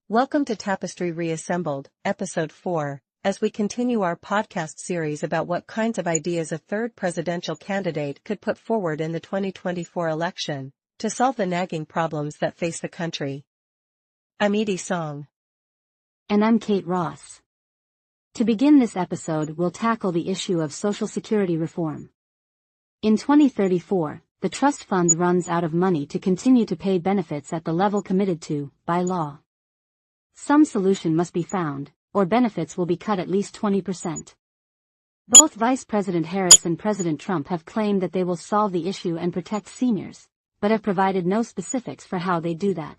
Welcome to Tapestry Reassembled, Episode 4, as we continue our podcast series about what kinds of ideas a third presidential candidate could put forward in the 2024 election to solve the nagging problems that face the country. I'm Edie Song. And I'm Kate Ross. To begin this episode, we'll tackle the issue of Social Security reform. In 2034, the trust fund runs out of money to continue to pay benefits at the level committed to by law. Some solution must be found, or benefits will be cut at least 20%. Both Vice President Harris and President Trump have claimed that they will solve the issue and protect seniors, but have provided no specifics for how they do that.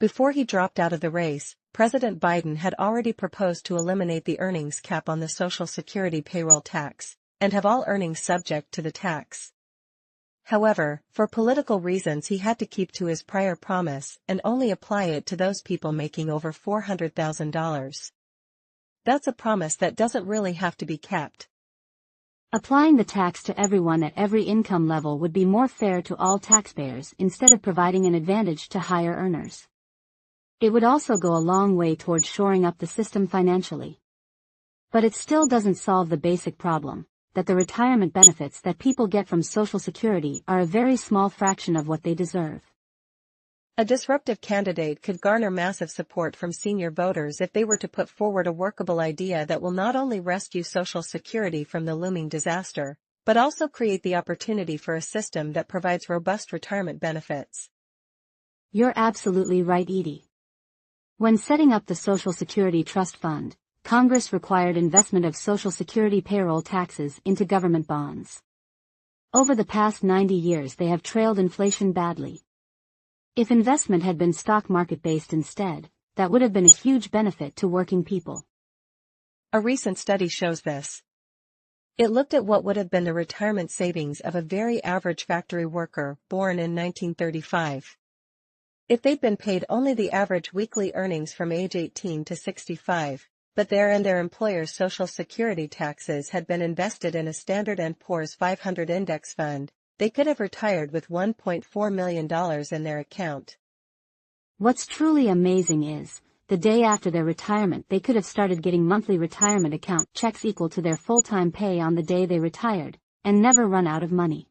Before he dropped out of the race, President Biden had already proposed to eliminate the earnings cap on the Social Security payroll tax, and have all earnings subject to the tax. However, for political reasons he had to keep to his prior promise and only apply it to those people making over $400,000. That's a promise that doesn't really have to be kept. Applying the tax to everyone at every income level would be more fair to all taxpayers instead of providing an advantage to higher earners. It would also go a long way towards shoring up the system financially. But it still doesn't solve the basic problem, that the retirement benefits that people get from Social Security are a very small fraction of what they deserve. A disruptive candidate could garner massive support from senior voters if they were to put forward a workable idea that will not only rescue Social Security from the looming disaster, but also create the opportunity for a system that provides robust retirement benefits. You're absolutely right, Edie. When setting up the Social Security Trust Fund, Congress required investment of Social Security payroll taxes into government bonds. Over the past 90 years they have trailed inflation badly. If investment had been stock market-based instead, that would have been a huge benefit to working people. A recent study shows this. It looked at what would have been the retirement savings of a very average factory worker born in 1935. If they'd been paid only the average weekly earnings from age 18 to 65, but their and their employer's Social Security taxes had been invested in a Standard & Poor's 500 index fund, they could have retired with $1.4 million in their account. What's truly amazing is, the day after their retirement they could have started getting monthly retirement account checks equal to their full-time pay on the day they retired, and never run out of money.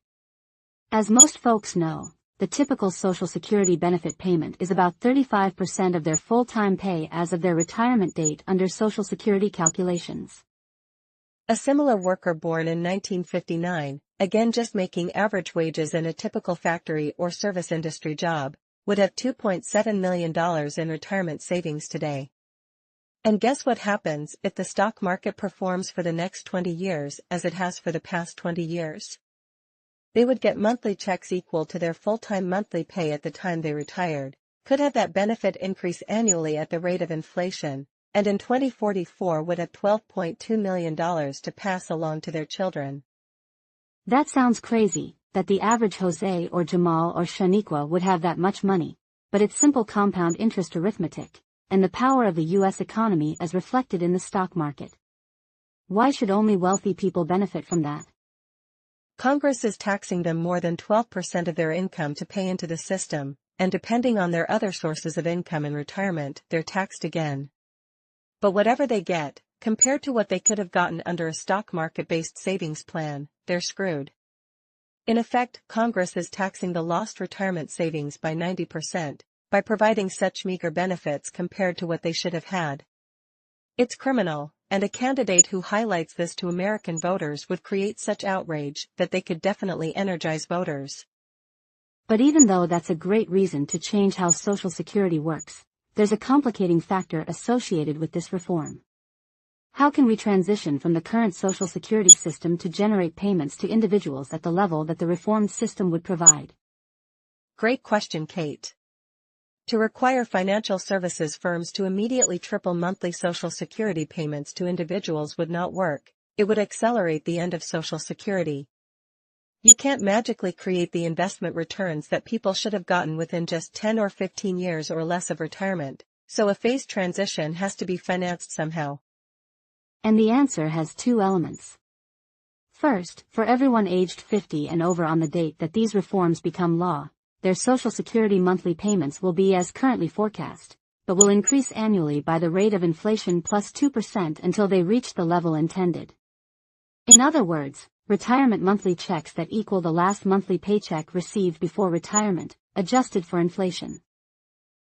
As most folks know, the typical Social Security benefit payment is about 35% of their full-time pay as of their retirement date under Social Security calculations. A similar worker born in 1959, again just making average wages in a typical factory or service industry job, would have $2.7 million in retirement savings today. And guess what happens if the stock market performs for the next 20 years as it has for the past 20 years? They would get monthly checks equal to their full-time monthly pay at the time they retired, could have that benefit increase annually at the rate of inflation, and in 2044 would have $12.2 million to pass along to their children. That sounds crazy, that the average Jose or Jamal or Shaniqua would have that much money, but it's simple compound interest arithmetic, and the power of the U.S. economy as reflected in the stock market. Why should only wealthy people benefit from that? Congress is taxing them more than 12% of their income to pay into the system, and depending on their other sources of income in retirement, they're taxed again. But whatever they get, compared to what they could have gotten under a stock market-based savings plan, they're screwed. In effect, Congress is taxing the lost retirement savings by 90%, by providing such meager benefits compared to what they should have had. It's criminal. And a candidate who highlights this to American voters would create such outrage that they could definitely energize voters. But even though that's a great reason to change how Social Security works, there's a complicating factor associated with this reform. How can we transition from the current Social Security system to generate payments to individuals at the level that the reformed system would provide? Great question, Kate. To require financial services firms to immediately triple monthly Social Security payments to individuals would not work. It would accelerate the end of Social Security. You can't magically create the investment returns that people should have gotten within just 10 or 15 years or less of retirement, so a phased transition has to be financed somehow. And the answer has two elements. First, for everyone aged 50 and over on the date that these reforms become law, their Social Security monthly payments will be as currently forecast, but will increase annually by the rate of inflation plus 2% until they reach the level intended. In other words, retirement monthly checks that equal the last monthly paycheck received before retirement, adjusted for inflation.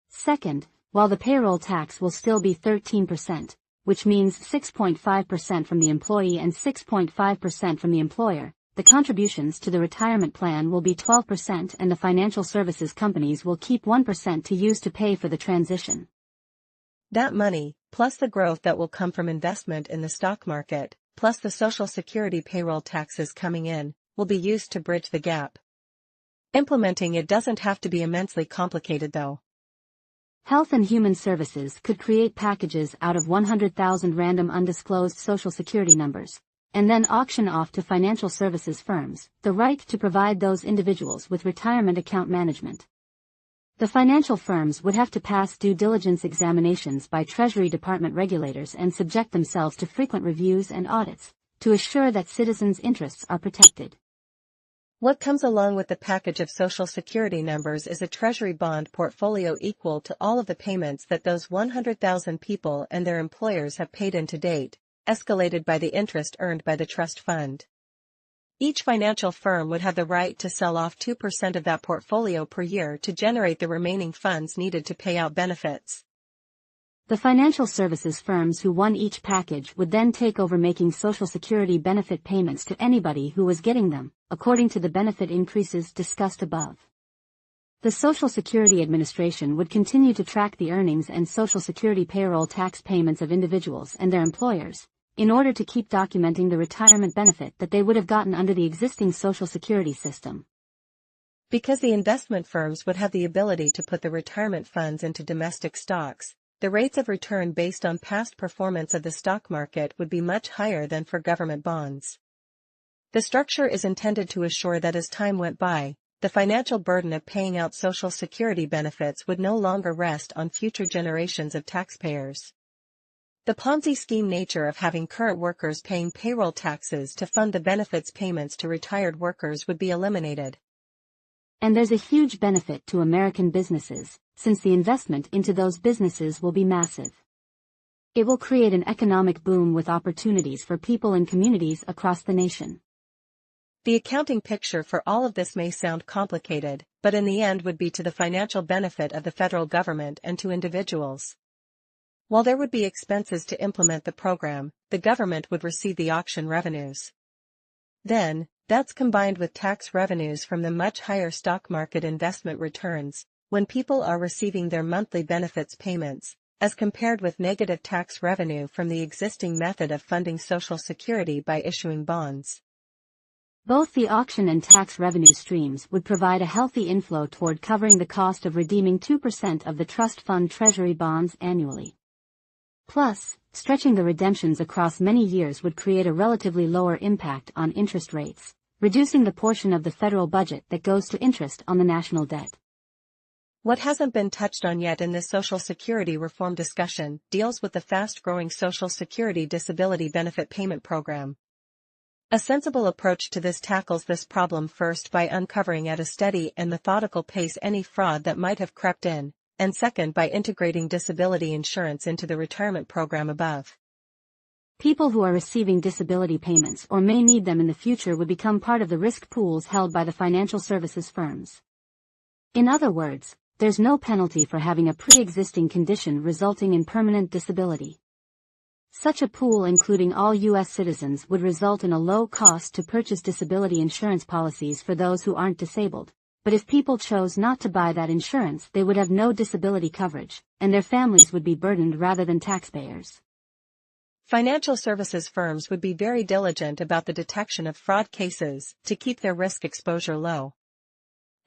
Second, while the payroll tax will still be 13%, which means 6.5% from the employee and 6.5% from the employer, the contributions to the retirement plan will be 12% and the financial services companies will keep 1% to use to pay for the transition. That money, plus the growth that will come from investment in the stock market, plus the Social Security payroll taxes coming in, will be used to bridge the gap. Implementing it doesn't have to be immensely complicated though. Health and Human Services could create packages out of 100,000 random undisclosed Social Security numbers, and then auction off to financial services firms the right to provide those individuals with retirement account management. The financial firms would have to pass due diligence examinations by Treasury Department regulators and subject themselves to frequent reviews and audits to assure that citizens' interests are protected. What comes along with the package of Social Security numbers is a Treasury bond portfolio equal to all of the payments that those 100,000 people and their employers have paid in to date, escalated by the interest earned by the trust fund. Each financial firm would have the right to sell off 2% of that portfolio per year to generate the remaining funds needed to pay out benefits. The financial services firms who won each package would then take over making Social Security benefit payments to anybody who was getting them, according to the benefit increases discussed above. The Social Security Administration would continue to track the earnings and Social Security payroll tax payments of individuals and their employers, in order to keep documenting the retirement benefit that they would have gotten under the existing Social Security system. Because the investment firms would have the ability to put the retirement funds into domestic stocks, the rates of return based on past performance of the stock market would be much higher than for government bonds. The structure is intended to assure that as time went by, the financial burden of paying out Social Security benefits would no longer rest on future generations of taxpayers. The Ponzi scheme nature of having current workers paying payroll taxes to fund the benefits payments to retired workers would be eliminated. And there's a huge benefit to American businesses, since the investment into those businesses will be massive. It will create an economic boom with opportunities for people and communities across the nation. The accounting picture for all of this may sound complicated, but in the end would be to the financial benefit of the federal government and to individuals. While there would be expenses to implement the program, the government would receive the auction revenues. Then, that's combined with tax revenues from the much higher stock market investment returns, when people are receiving their monthly benefits payments, as compared with negative tax revenue from the existing method of funding Social Security by issuing bonds. Both the auction and tax revenue streams would provide a healthy inflow toward covering the cost of redeeming 2% of the trust fund Treasury bonds annually. Plus, stretching the redemptions across many years would create a relatively lower impact on interest rates, reducing the portion of the federal budget that goes to interest on the national debt. What hasn't been touched on yet in this Social Security reform discussion deals with the fast-growing Social Security disability benefit payment program. A sensible approach to this tackles this problem first by uncovering at a steady and methodical pace any fraud that might have crept in, and second by integrating disability insurance into the retirement program above. People who are receiving disability payments or may need them in the future would become part of the risk pools held by the financial services firms. In other words, there's no penalty for having a pre-existing condition resulting in permanent disability. Such a pool, including all U.S. citizens, would result in a low cost to purchase disability insurance policies for those who aren't disabled. But if people chose not to buy that insurance, they would have no disability coverage, and their families would be burdened rather than taxpayers. Financial services firms would be very diligent about the detection of fraud cases to keep their risk exposure low.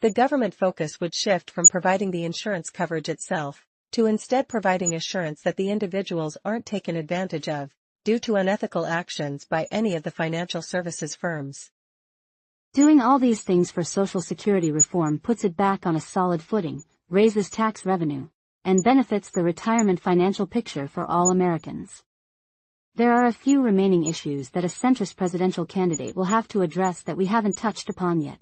The government focus would shift from providing the insurance coverage itself, to instead providing assurance that the individuals aren't taken advantage of, due to unethical actions by any of the financial services firms. Doing all these things for Social Security reform puts it back on a solid footing, raises tax revenue, and benefits the retirement financial picture for all Americans. There are a few remaining issues that a centrist presidential candidate will have to address that we haven't touched upon yet.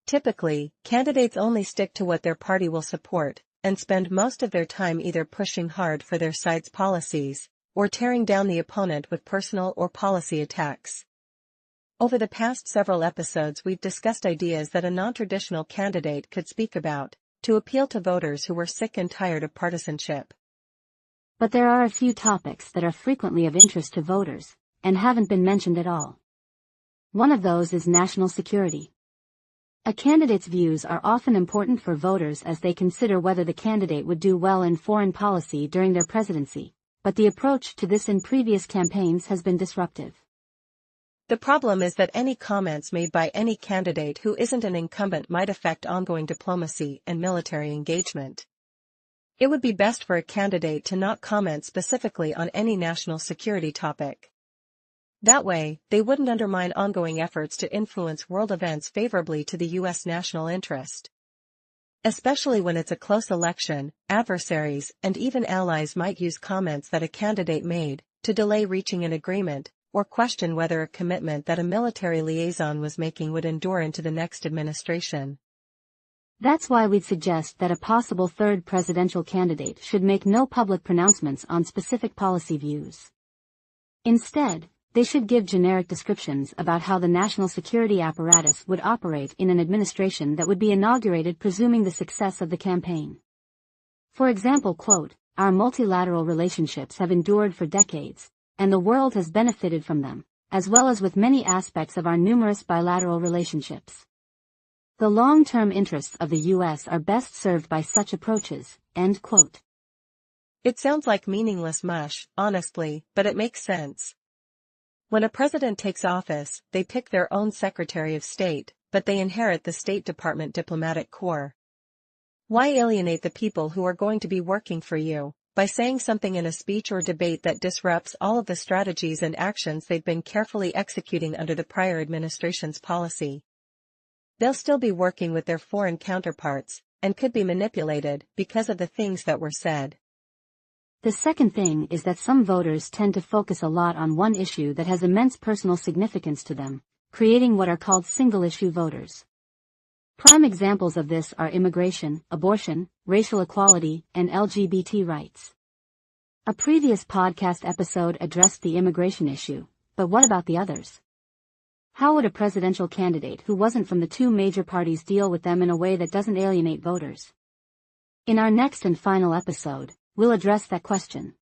Typically, candidates only stick to what their party will support, and spend most of their time either pushing hard for their side's policies, or tearing down the opponent with personal or policy attacks. Over the past several episodes we've discussed ideas that a non-traditional candidate could speak about, to appeal to voters who were sick and tired of partisanship. But there are a few topics that are frequently of interest to voters, and haven't been mentioned at all. One of those is national security. A candidate's views are often important for voters as they consider whether the candidate would do well in foreign policy during their presidency, but the approach to this in previous campaigns has been disruptive. The problem is that any comments made by any candidate who isn't an incumbent might affect ongoing diplomacy and military engagement. It would be best for a candidate to not comment specifically on any national security topic. That way, they wouldn't undermine ongoing efforts to influence world events favorably to the U.S. national interest. Especially when it's a close election, adversaries and even allies might use comments that a candidate made to delay reaching an agreement, or question whether a commitment that a military liaison was making would endure into the next administration. That's why we'd suggest that a possible third presidential candidate should make no public pronouncements on specific policy views. Instead, they should give generic descriptions about how the national security apparatus would operate in an administration that would be inaugurated presuming the success of the campaign. For example, quote, "Our multilateral relationships have endured for decades, and the world has benefited from them, as well as with many aspects of our numerous bilateral relationships. The long-term interests of the U.S. are best served by such approaches," end quote. It sounds like meaningless mush, honestly, but it makes sense. When a president takes office, they pick their own Secretary of State, but they inherit the State Department diplomatic corps. Why alienate the people who are going to be working for you, by saying something in a speech or debate that disrupts all of the strategies and actions they've been carefully executing under the prior administration's policy? They'll still be working with their foreign counterparts, and could be manipulated because of the things that were said. The second thing is that some voters tend to focus a lot on one issue that has immense personal significance to them, creating what are called single-issue voters. Prime examples of this are immigration, abortion, racial equality, and LGBT rights. A previous podcast episode addressed the immigration issue, but what about the others? How would a presidential candidate who wasn't from the two major parties deal with them in a way that doesn't alienate voters? In our next and final episode, we'll address that question.